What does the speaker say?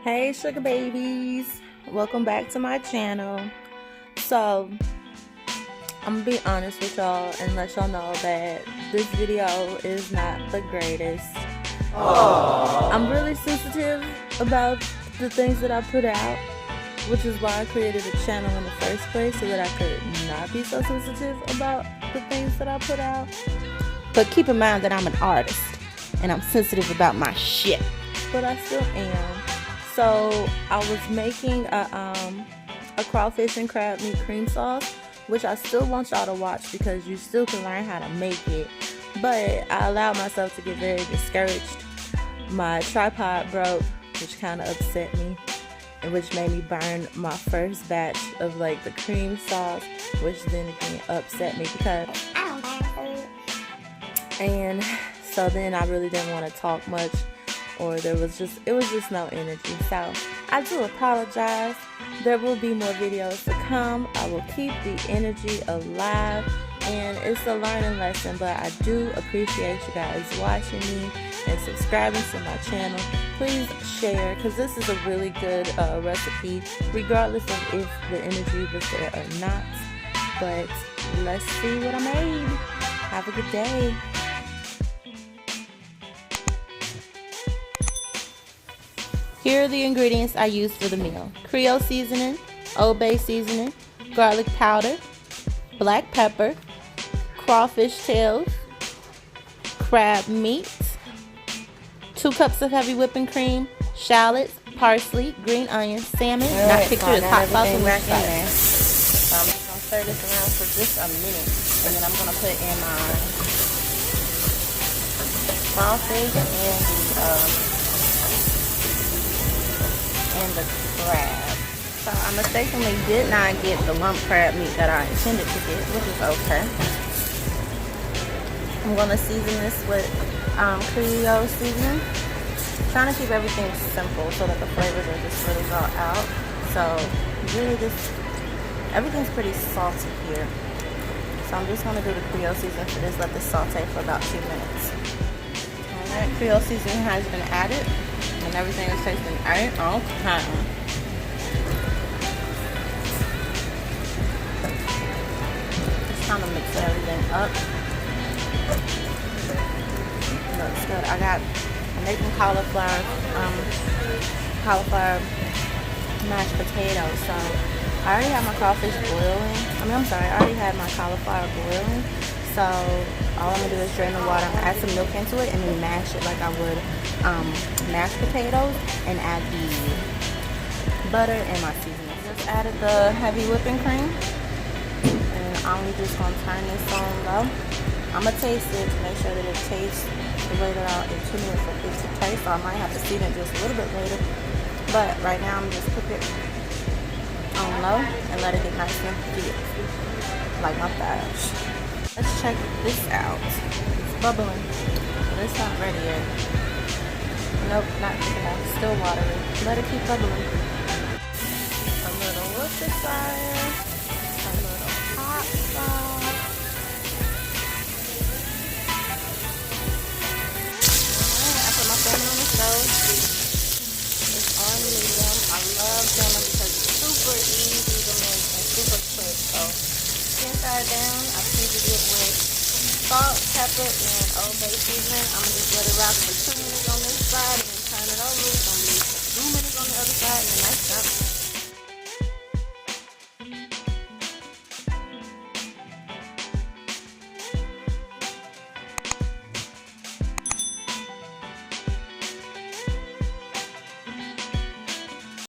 Hey sugar babies, welcome back to my channel. So I'm gonna be honest with y'all and let y'all know that this video is not the greatest. I'm really sensitive about the things that I put out, which is why I created a channel in the first place, so that I could not be so sensitive about the things that I put out. But keep in mind that I'm an artist and I'm sensitive about my shit, but I still am. So I was making a crawfish and crab meat cream sauce, which I still want y'all to watch because you still can learn how to make it. But I allowed myself to get very discouraged. My tripod broke, which kind of upset me, and which made me burn my first batch of like the cream sauce, which then again upset me because I don't burn food. And so then I really didn't want to talk much, or it was just no energy. So I do apologize. There will be more videos to come. I will keep the energy alive, and it's a learning lesson, but I do appreciate you guys watching me and subscribing to my channel. Please share, because this is a really good recipe, regardless of if the energy was there or not. But let's see what I made. Have a good day. Here are the ingredients I used for the meal: Creole seasoning, Old Bay seasoning, garlic powder, black pepper, crawfish tails, crab meat, 2 cups of heavy whipping cream, shallots, parsley, green onions, salmon, not pictured as hot sauce and back in there. So I'm just going to stir this around for just a minute, and then I'm going to put in my crawfish and the crab. So I mistakenly did not get the lump crab meat that I intended to get, which is okay. I'm going to season this with Creole seasoning. Trying to keep everything simple so that the flavors are just really all out. So really everything's pretty salty here. So I'm just going to do the Creole seasoning for this, let this saute for about 2 minutes. Alright, Creole seasoning has been added, and everything is tasting okay. Just kind of mix everything up. Looks good. I'm making cauliflower mashed potatoes. So I already have my crawfish boiling. I already had my cauliflower boiling. So all I'm gonna do is drain the water, add some milk into it, and then mash it like I would mashed potatoes, and add the butter and my seasoning. Just added the heavy whipping cream, and I'm just gonna turn this on low. I'm gonna taste it to make sure that it tastes the way that I intended for it to taste. So I might have to season it just a little bit later, but right now I'm just cook it on low and let it get nice and thick, like my thighs. Let's check this out. It's bubbling, but it's not ready yet. Nope, not good enough. Still watery. Let it keep bubbling. A little Worcestershire, a little hot sauce. Alright, I put my salmon on the stove. It's on medium. I love salmon because it's super easy to make and super quick. So side down, I seasoned it with salt, pepper, and Old Bay seasoning. I'm gonna just let it rock for 2 minutes on this side and then turn it over. It's gonna be 2 minutes on the other side, and that's